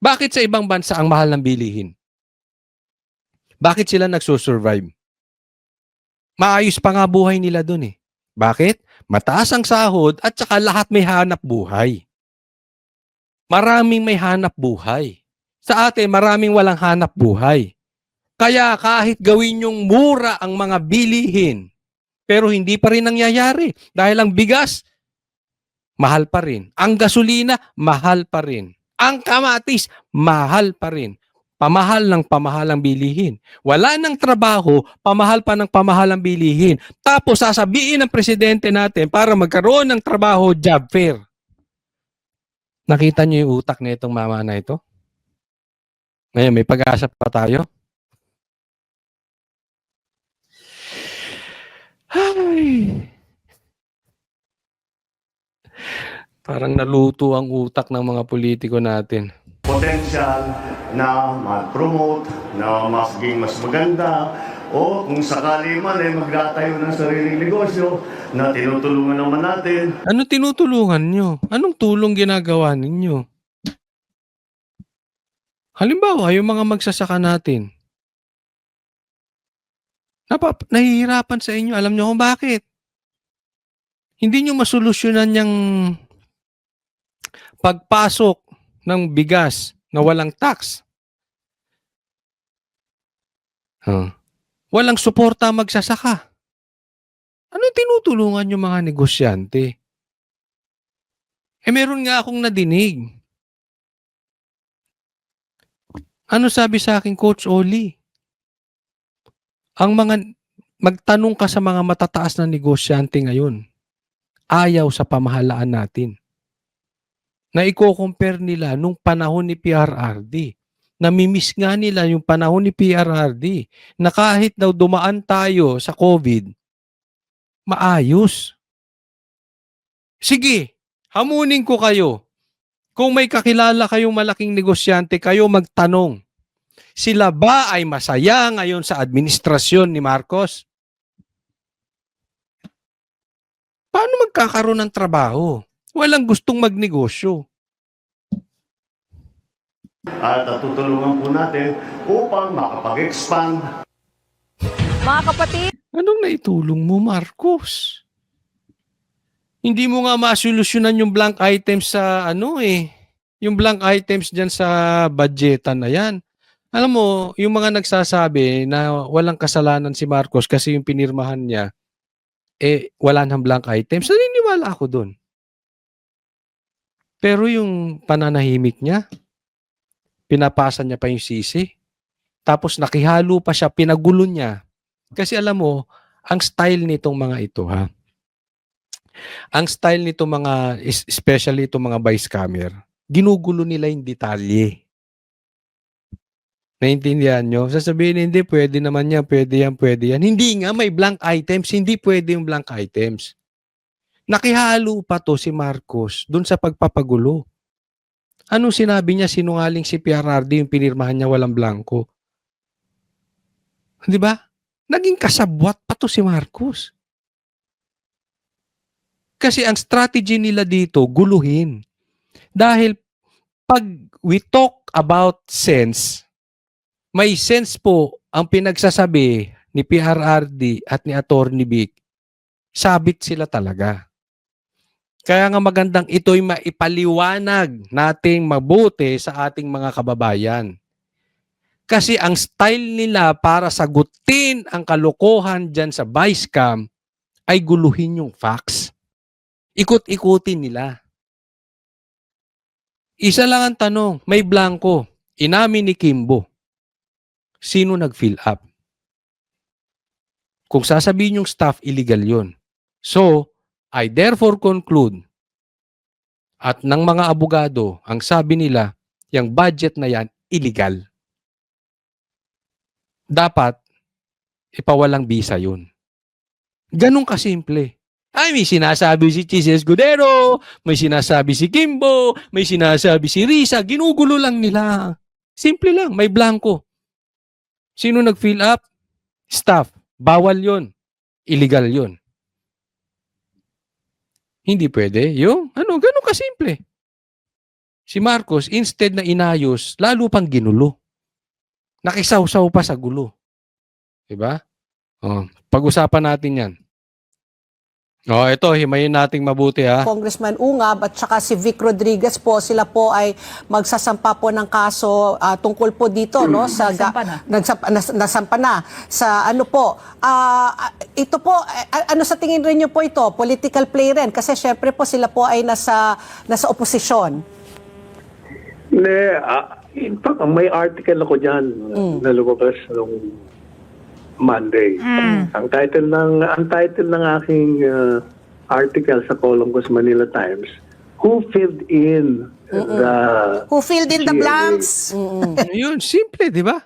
Bakit sa ibang bansa ang mahal ng bilihin? Bakit sila nagsusurvive? Maayos pa nga buhay nila dun eh. Bakit? Mataas ang sahod at saka lahat may hanap buhay. Maraming may hanap buhay. Sa atin, maraming walang hanap buhay. Kaya kahit gawin yung mura ang mga bilihin, pero hindi pa rin nangyayari. Dahil ang bigas, mahal pa rin. Ang gasolina, mahal pa rin. Ang kamatis, mahal pa rin. Pamahal ng pamahal ang bilihin. Wala ng trabaho, pamahal pa ng pamahal ang bilihin. Tapos sasabihin ng presidente natin para magkaroon ng trabaho, job fair. Nakita niyo yung utak na itong mama na ito? Ngayon, may pag-asa pa tayo? Ay. Parang naluto ang utak ng mga politiko natin. Potential na mag-promote, na maging mas maganda, o kung sakali man ay magtatayo ng sariling negosyo na tinutulungan naman natin. Ano tinutulungan nyo? Anong tulong ginagawa ninyo? Halimbawa, yung mga magsasaka natin. Nahihirapan sa inyo. Alam nyo kung bakit? Hindi nyo masolusyonan yung pagpasok ng bigas na walang tax. Walang suporta magsasaka. Ano tinutulungan yung mga negosyante? Meron nga akong nadinig. Ano sabi sa akin, Coach Oli? Magtanong ka sa mga matataas na negosyante ngayon. Ayaw sa pamahalaan natin. Na i-compare nila nung panahon ni PRRD. Namimiss nga nila yung panahon ni PRRD na kahit daw dumaan tayo sa COVID, maayos. Sige, hamunin ko kayo. Kung may kakilala kayong malaking negosyante, kayo magtanong. Sila ba ay masaya ngayon sa administrasyon ni Marcos? Paano magkakaroon ng trabaho? Walang gustong magnegosyo. At tutulungan po natin upang makapag-expand. Mga kapatid, Anong naitulong mo, Marcos? Hindi mo nga masolusyonan yung blank items sa yung blank items dyan sa budgetan na yan. Alam mo, yung mga nagsasabi na walang kasalanan si Marcos kasi yung pinirmahan niya, wala nang blank items. Naniniwala ako dun. Pero yung pananahimik niya, pinapasa niya pa yung sisi. Tapos nakihalo pa siya, pinagulo niya. Kasi alam mo, ang style nitong mga ito, ang style nitong mga, especially itong mga vice scammer, ginugulo nila yung detalye. Naintindihan nyo? Sasabihin, hindi, pwede naman yan, pwede yan, pwede yan. Hindi nga, may blank items, hindi pwede yung blank items. Nakihalo pa to si Marcos dun sa pagpapagulo. Anong sinabi niya, sinungaling si PRRD, yung pinirmahan niya walang blanco? Di ba? Naging kasabwat pa to si Marcos. Kasi ang strategy nila dito, guluhin. Dahil pag we talk about sense, may sense po ang pinagsasabi ni PRRD at ni Attorney Vic. Sabit sila talaga. Kaya nga magandang ito'y maipaliwanag nating mabuti sa ating mga kababayan. Kasi ang style nila para sagutin ang kalokohan dyan sa vice scam ay guluhin yung facts. Ikot-ikutin nila. Isa lang ang tanong, may blanco. Inamin ni Kimbo. Sino nag-fill up? Kung sasabihin yung staff, illegal yun. So, I therefore conclude at ng mga abogado, ang sabi nila, yung budget na yan, illegal. Dapat, ipawalang bisa yun. Ganun kasimple. Ay, may sinasabi si Chis Escudero, may sinasabi si Kimbo, may sinasabi si Risa, ginugulo lang nila. Simple lang, may blanco. Sino nag-fill up? Staff. Bawal yon. Illegal yon. Hindi pwede. Yung, ganun kasimple. Si Marcos, instead na inayos, lalo pang ginulo. Nakisawsaw pa sa gulo. Diba? Oh, pag-usapan natin yan. Oh, ito, himayin nating mabuti ha. Congressman Ungab at saka si Vic Rodriguez po, sila po ay magsasampa po ng kaso tungkol po dito no sa nasampa na sa ano po. Ito po ano sa tingin rin niyo po ito? Political play rin kasi syempre po sila po ay nasa oposisyon. Hindi, in fact, may article ako dyan na lumabas nung Monday. Ang title ng aking article sa Columbus Manila Times, Who Filled in the Who filled in the GMA? blanks? Yun, simple, di ba?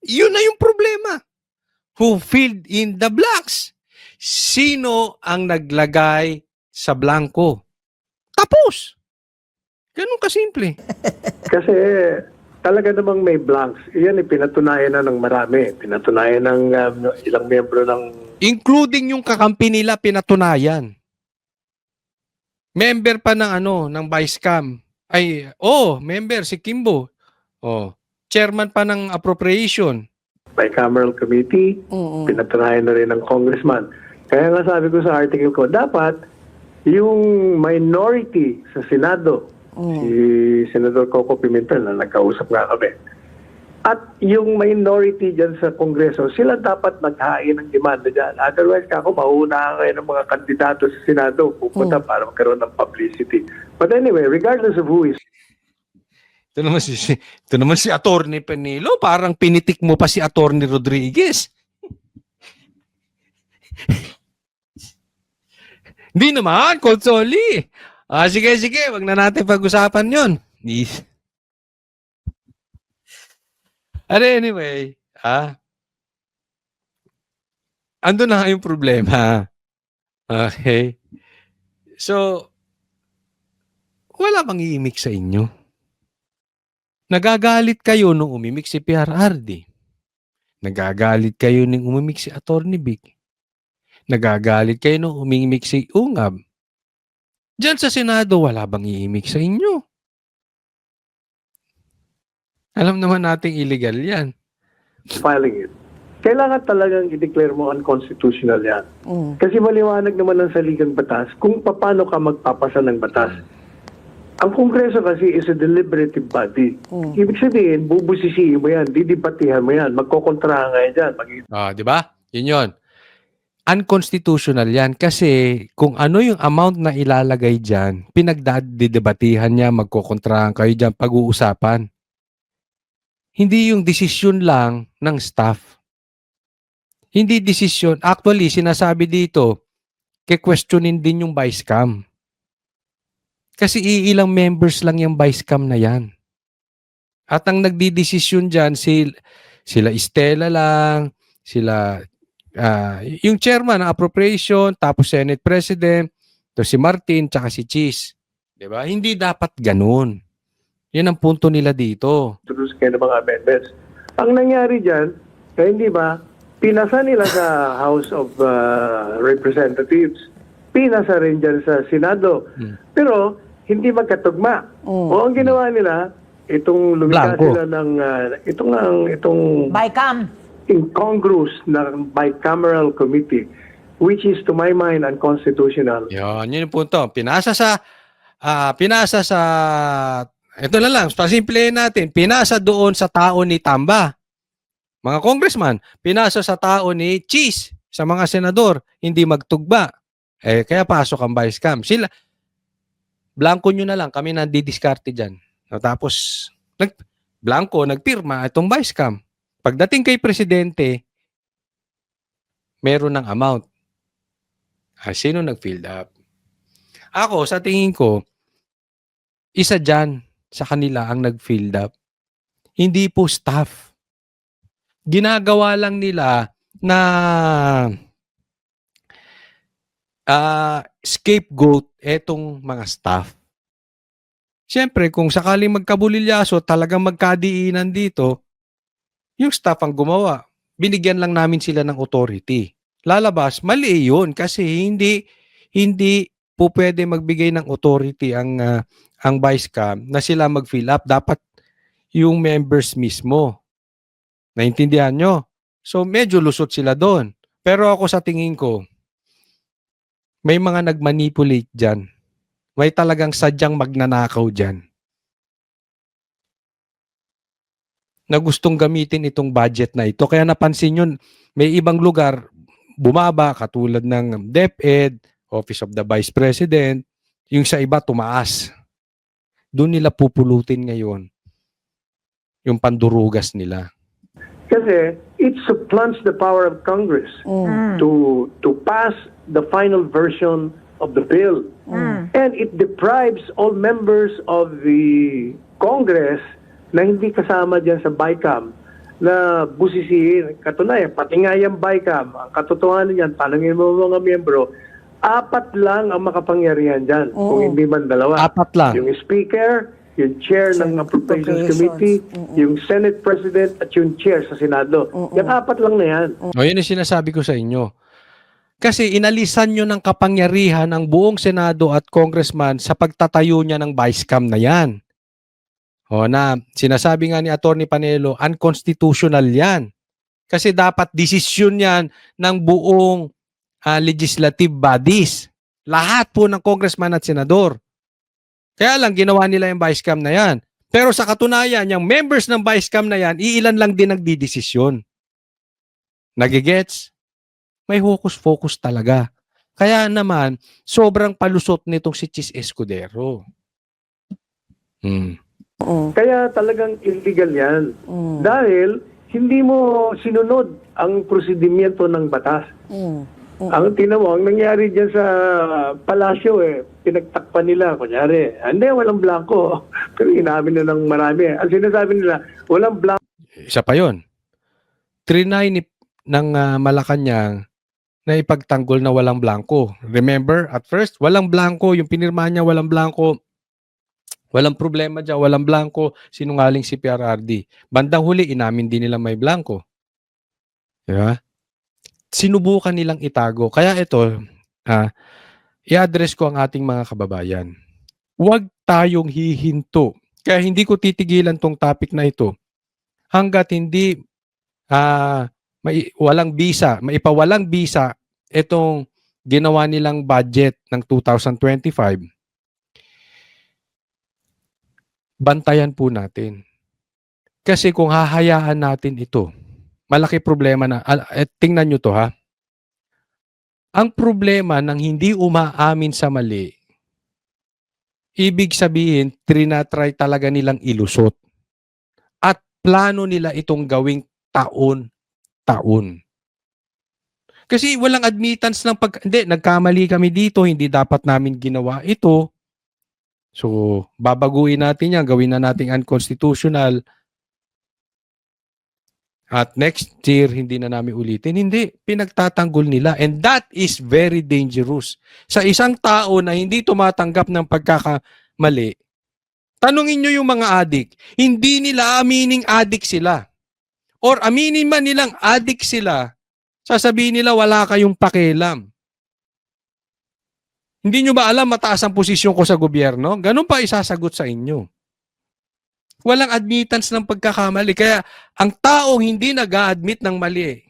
Yun na yung problema. Who filled in the blanks? Sino ang naglagay sa blanco? Tapos. Ganun kasimple. Kasi talaga namang may blanks. Iyan pinatunayan na ng marami. Pinatunayan ng ilang miyembro ng... Including yung kakampi nila pinatunayan. Member pa ng Vice Cam. Member si Kimbo. Chairman pa ng appropriation. Bicameral Committee, pinatunayan na rin ng congressman. Kaya nga sabi ko sa article ko, dapat yung minority sa Senado, si Senador Coco Pimentel na nagkausap nga kami, at yung minority dyan sa Kongreso, sila dapat maghain ng demanda dyan. Otherwise, kako, mauunahan kayo ng mga kandidato sa Senado pupunta para magkaroon ng publicity. But anyway, regardless of who is Ito naman si Attorney Penelo, parang pinitik mo pa si Attorney Rodriguez. Hindi naman, Consoli. Sige, wag na natin pag-usapan yon. Anyway, ando na nga yung problema. Okay. So, wala bang iimik sa inyo? Nagagalit kayo nung umimik si PRRD. Nagagalit kayo nung umimik si Attorney Vic. Nagagalit kayo nung umimik si Ungab. Diyan sa Senado, wala bang iimik sa inyo? Alam naman nating illegal yan. filing it, kailangan talagang i-declare mo unconstitutional yan. Kasi maliwanag naman ng saligang batas kung paano ka magpapasa ng batas. Ang Kongreso kasi is a deliberative body. Ibig sabihin, bubusisiin mo yan, didibatihan mo yan, magkokontrahan nga yan dyan. Di ba? Yun. Unconstitutional yan kasi kung ano yung amount na ilalagay dyan, pinagdadidebatihan niya, magkokontrahan kayo dyan, pag-uusapan. Hindi yung desisyon lang ng staff. Hindi desisyon. Actually, sinasabi dito, ke-questionin din yung vice cam. Kasi iilang members lang yung vice cam na yan. At ang nagdidesisyon dyan, sila Estela lang, sila, yung chairman ng appropriation, tapos Senate President, to si Martin, tsaka si Cheese. Diba? Hindi dapat ganun. Yan ang punto nila dito. Introduce kayo ng mga amendments. Ang nangyari dyan, hindi ba, pinasa nila sa House of Representatives, pinasa rin dyan sa Senado. Pero, hindi magkatugma. O ang ginawa nila, itong lumika Blanco. sila ng, itong Bicam. incongruous na bicameral committee, which is to my mind unconstitutional. Yun yung punto. Pinasa sa, ito na lang, pasimplihin natin, pinasa doon sa tao ni Tamba. Mga congressman, pinasa sa tao ni Cheese, sa mga senador, hindi magtugba. Kaya pasok ang vice cam. Sila, blanco nyo na lang, kami nandidiskarte dyan. Tapos, nagpirma itong vice cam. Pagdating kay presidente, meron ng amount. Sino nag-filled up? Ako, sa tingin ko, isa dyan sa kanila ang nag-filled up. Hindi po staff. Ginagawa lang nila na scapegoat etong mga staff. Siyempre, kung sakaling magkabulilyaso, talagang magkadiinan dito, yung staff ang gumawa. Binigyan lang namin sila ng authority. Lalabas, mali yun kasi hindi po pwede magbigay ng authority ang ang vice cam na sila mag-fill up. Dapat yung members mismo. Naintindihan nyo? So medyo lusot sila doon. Pero ako sa tingin ko, may mga nag-manipulate dyan. May talagang sadyang magnanakaw dyan. Na gustong gamitin itong budget na ito. Kaya napansin yun, may ibang lugar bumaba katulad ng DepEd, Office of the Vice President, yung sa iba tumaas. Doon nila pupulutin ngayon yung pandurugas nila. Kasi it supplants the power of Congress to pass the final version of the bill. And it deprives all members of the Congress na hindi kasama dyan sa BICAM na busisiin. Katunayan, pati nga yung BICAM, ang katotohanan yan, tanongin mo mga miyembro, 4 lang ang makapangyarihan dyan, kung hindi man 2. 4 lang. Yung Speaker, yung Chair ng Appropriations Committee, yung Senate President, at yung Chair sa Senado. Yan 4 lang na yan. O yun yung sinasabi ko sa inyo. Kasi inalisan nyo ng kapangyarihan ang buong Senado at Congressman sa pagtatayo niya ng vice cam na yan. O na sinasabi nga ni Atty. Panelo, unconstitutional yan. Kasi dapat desisyon yan ng buong legislative bodies. Lahat po ng congressman at senador. Kaya lang ginawa nila yung vice cam na yan. Pero sa katunayan, yung members ng vice cam na yan, iilan lang din nagdidesisyon. Nagigets? May hocus-focus talaga. Kaya naman, sobrang palusot nitong si Chis Escudero. Kaya talagang illegal yan. Dahil hindi mo sinunod ang prosedimento ng batas. Ang tinamo, ang nangyari dyan sa palasyo, pinagtakpan nila, kunyari, hindi, walang blanco. Pero inamin na ng marami. Ang sinasabi nila, walang blanco. Isa pa yun. Trinay ng Malacanang na ipagtanggol na walang blanco. Remember, at first, walang blanco. Yung pinirma niya, walang blanco. Walang problema dyan, walang blanco, sinungaling si PRRD. Bandang huli, inamin din nila may blanco. Diba? Sinubukan nilang itago. Kaya ito, i-address ko ang ating mga kababayan. Huwag tayong hihinto. Kaya hindi ko titigilan tong topic na ito hanggat hindi walang bisa, maipawalang bisa itong ginawa nilang budget ng 2025. Bantayan po natin. Kasi kung hahayaan natin ito, malaki problema na. Tingnan nyo to ha. Ang problema ng hindi umaamin sa mali, ibig sabihin, trinatry talaga nilang ilusot. At plano nila itong gawing taon-taon. Kasi walang admittance ng hindi, nagkamali kami dito, hindi dapat namin ginawa ito. So, babaguhin natin yan, gawin na nating unconstitutional. At next year, hindi na namin ulitin. Hindi, pinagtatanggol nila. And that is very dangerous. Sa isang tao na hindi tumatanggap ng pagkakamali, tanungin nyo yung mga adik, hindi nila amining adik sila. Or aminin man nilang adik sila, sasabihin nila wala kayong pakialam. Hindi nyo ba alam mataas ang posisyon ko sa gobyerno? Ganun pa isasagot sa inyo. Walang admittance ng pagkakamali. Kaya ang taong hindi nag-a-admit ng mali,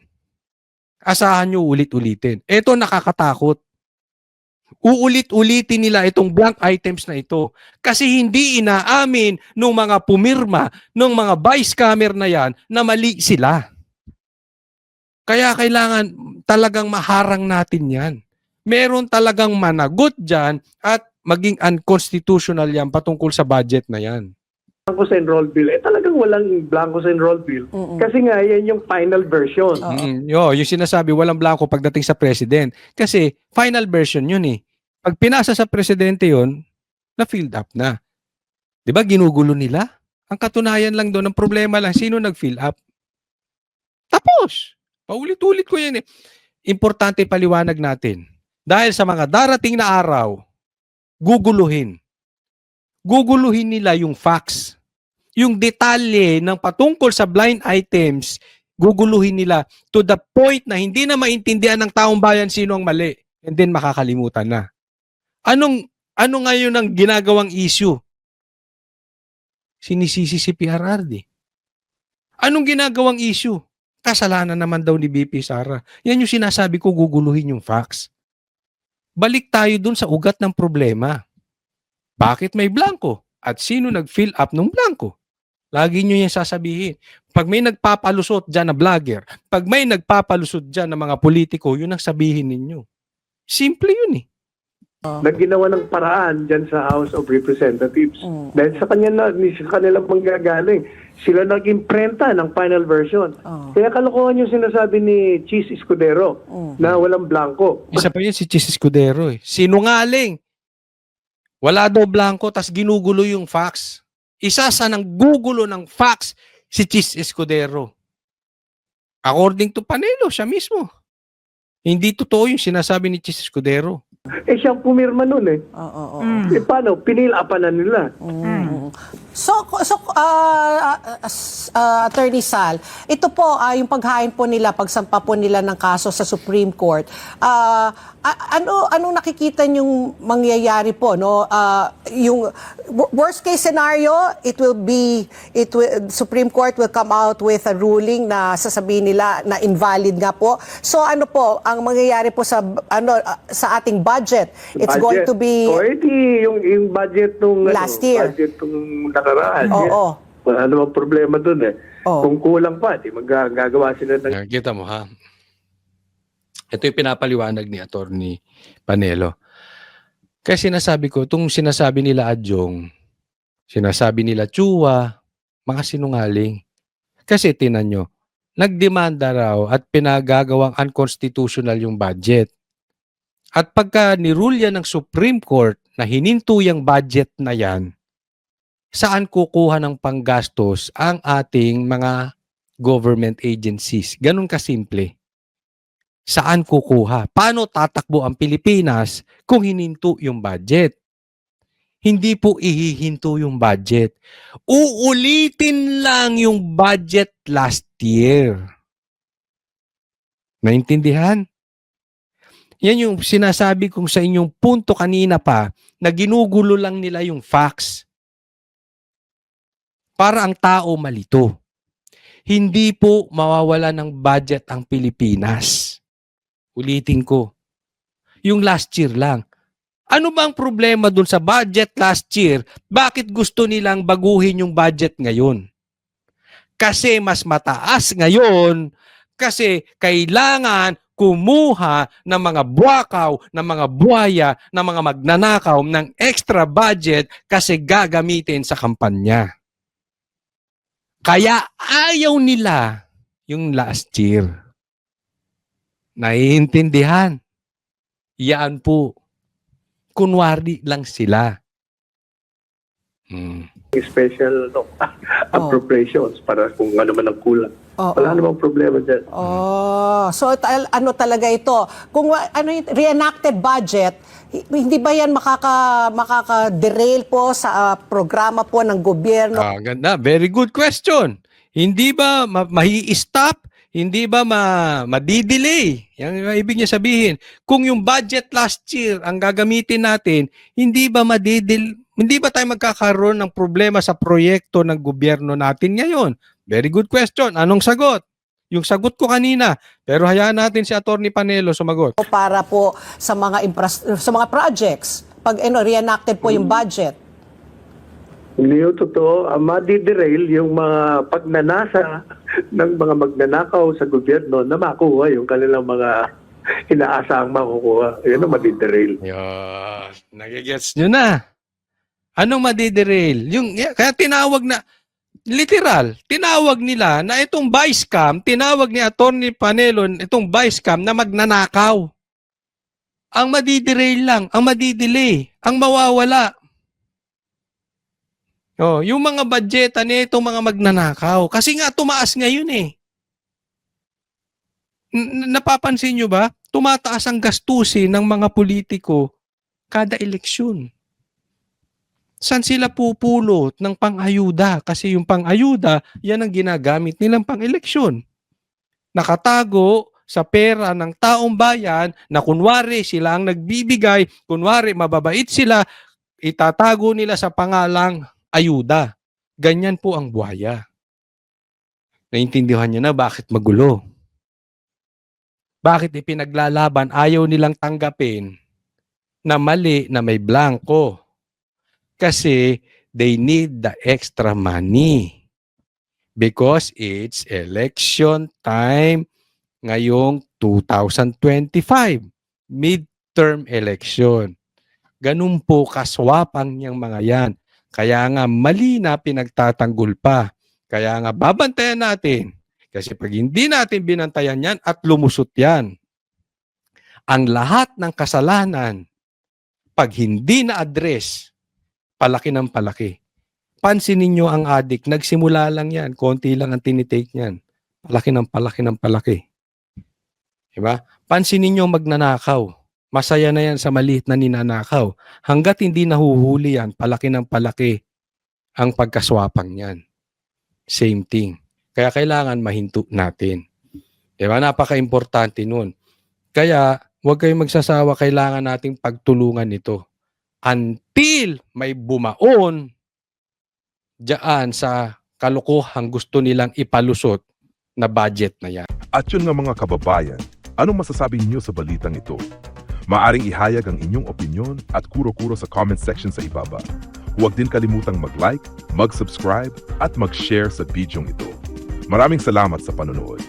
asahan nyo ulit-ulitin. Ito nakakatakot. Uulit-ulitin nila itong blank items na ito. Kasi hindi inaamin ng mga pumirma, ng mga vice camera na yan, na mali sila. Kaya kailangan talagang maharang natin yan. Meron talagang managot dyan at maging unconstitutional yan patungkol sa budget na yan. Blanco sa enroll bill. Talagang walang blanco sa enroll bill. Kasi nga, yan yung final version. Yung sinasabi, walang blanco pagdating sa president. Kasi final version yun eh. Pag pinasa sa presidente yun, na-filled up na. Diba ginugulo nila? Ang katunayan lang doon, ang problema lang, sino nag-fill up? Tapos! Paulit-ulit ko yan eh. Importante paliwanag natin. Dahil sa mga darating na araw, guguluhin. Guguluhin nila yung facts. Yung detalye ng patungkol sa blind items, guguluhin nila to the point na hindi na maintindihan ng taong bayan sino ang mali. And then makakalimutan na. Ano ngayon ang ginagawang issue sinisisi si PRRD. Anong ginagawang issue? Kasalanan naman daw ni BP Sara. Yan yung sinasabi ko, guguluhin yung facts. Balik tayo dun sa ugat ng problema. Bakit may blanco? At sino nag-fill up ng blanco? Lagi nyo yung sasabihin. Pag may nagpapalusot dyan na vlogger, pag may nagpapalusot dyan na mga politiko, yun ang sabihin ninyo. Simple yun eh. Na ginawa ng paraan dyan sa House of Representatives. Dahil sa kanila manggagaling. Sila nag-imprenta ng final version. Kaya kalokohan yung sinasabi ni Cheese Escudero na walang blanco. Isa pa yun si Chis Escudero eh. Sinungaling. Wala daw blanco, tas ginugulo yung facts. Isa sa nang gugulo ng facts, si Chis Escudero. According to Panelo, siya mismo. Hindi totoo yung sinasabi ni Chis Escudero. Siyang pumirma nun eh. Oo. Paano? Pinilapan na nila. So Attorney Sal, ito po yung paghain po nila, pagsampa po nila ng kaso sa Supreme Court. Anong nakikita niyong mangyayari po, no? Yung worst case scenario, Supreme Court will come out with a ruling na sasabihin nila na invalid nga po. So ano po ang mangyayari po sa sa ating budget? It's going to be yung budget nung last year. Budget nung nakaraan. Oo. Wala namang problema dun eh. Oo. Kung kulang pa, magagawa sila ng Nakikita mo ha? Ito yung pinapaliwanag ni Attorney Panelo. Kasi sinasabi ko, itong sinasabi nila Adjong, sinasabi nila Chua, mga sinungaling. Kasi tinan nyo, nagdemanda raw at pinagagawang unconstitutional yung budget. At pagka nirule yan ng Supreme Court na hininto yung budget na yan, saan kukuha ng panggastos ang ating mga government agencies? Ganun kasimple. Saan kukuha? Paano tatakbo ang Pilipinas kung hininto yung budget? Hindi po ihihinto yung budget. Uulitin lang yung budget last year. Naintindihan? Yan yung sinasabi kong sa inyong punto kanina pa na ginugulo lang nila yung facts. Para ang tao malito. Hindi po mawawala ng budget ang Pilipinas. Ulitin ko. Yung last year lang. Ano ba ang problema dun sa budget last year? Bakit gusto nilang baguhin yung budget ngayon? Kasi mas mataas ngayon kasi kailangan kumuha ng mga buwakaw, ng mga buhaya, ng mga magnanakaw ng extra budget kasi gagamitin sa kampanya. Kaya ayaw nila yung last year. Naiintindihan? Yan po. Kunwari lang sila. special appropriations para kung ano man ang kulang. Wala namang problema dyan. So ano talaga ito? Kung reenacted budget, hindi ba yan makaka-derail po sa programa po ng gobyerno? Ganda. Very good question. Hindi ba mahi-stop? Hindi ba madidelay? Yan ang ibig niya sabihin. Kung yung budget last year ang gagamitin natin, hindi ba hindi ba tayo magkakaroon ng problema sa proyekto ng gobyerno natin ngayon? Very good question. Anong sagot? Yung sagot ko kanina. Pero hayaan natin si Attorney Panelo sumagot. Para po sa mga projects, pag reenacted po yung budget. Hindi yung totoo. Madi-derail yung mga pagnanasa ng mga magnanakaw sa gobyerno na makuha yung kanilang mga inaasahang makukuha. Yan ang madi-derail. Yan. Nagigets nyo na. Anong madi-derail? Kaya tinawag na, literal, tinawag nila na itong vice cam, tinawag ni Attorney Panelo itong vice cam na magnanakaw. Ang madi-derail lang, ang madi-delay, ang mawawala. Yung mga budgetan nito mga magnanakaw. Kasi nga tumaas ngayon eh. Napapansin nyo ba? Tumataas ang gastusin ng mga politiko kada eleksyon. Saan sila pupulot ng pang-ayuda? Kasi yung pang-ayuda, yan ang ginagamit nilang pang-eleksyon. Nakatago sa pera ng taong bayan na kunwari sila ang nagbibigay, kunwari mababait sila, itatago nila sa pangalang ayuda. Ganyan po ang buhaya. Naintindihan niyo na bakit magulo. Bakit ipinaglalaban, ayaw nilang tanggapin na mali na may blanco. Kasi they need the extra money. Because it's election time ngayong 2025. Midterm election. Ganun po kaswapang niyang mga yan. Kaya nga mali na pinagtatanggol pa. Kaya nga babantayan natin. Kasi pag hindi natin binantayan yan at lumusot yan, ang lahat ng kasalanan, pag hindi na-address, palaki ng palaki. Pansinin nyo ang addict, nagsimula lang yan, konti lang ang tinitake niyan. Palaki ng palaki ng palaki. Diba? Pansinin nyo magnanakaw. Masaya na yan sa maliit na ninanakaw. Hanggat hindi nahuhuli yan, palaki ng palaki ang pagkaswapang yan. Same thing. Kaya kailangan mahinto natin. Diba? Napaka-importante nun. Kaya, huwag kayong magsasawa, kailangan nating pagtulungan ito. Until may bumaon diyan sa kalokohang gusto nilang ipalusot na budget na yan. At yun nga mga kababayan, anong masasabi niyo sa balitang ito? Maaring ihayag ang inyong opinyon at kuro-kuro sa comment section sa ibaba. Huwag din kalimutang mag-like, mag-subscribe at mag-share sa bidyong ito. Maraming salamat sa panonood.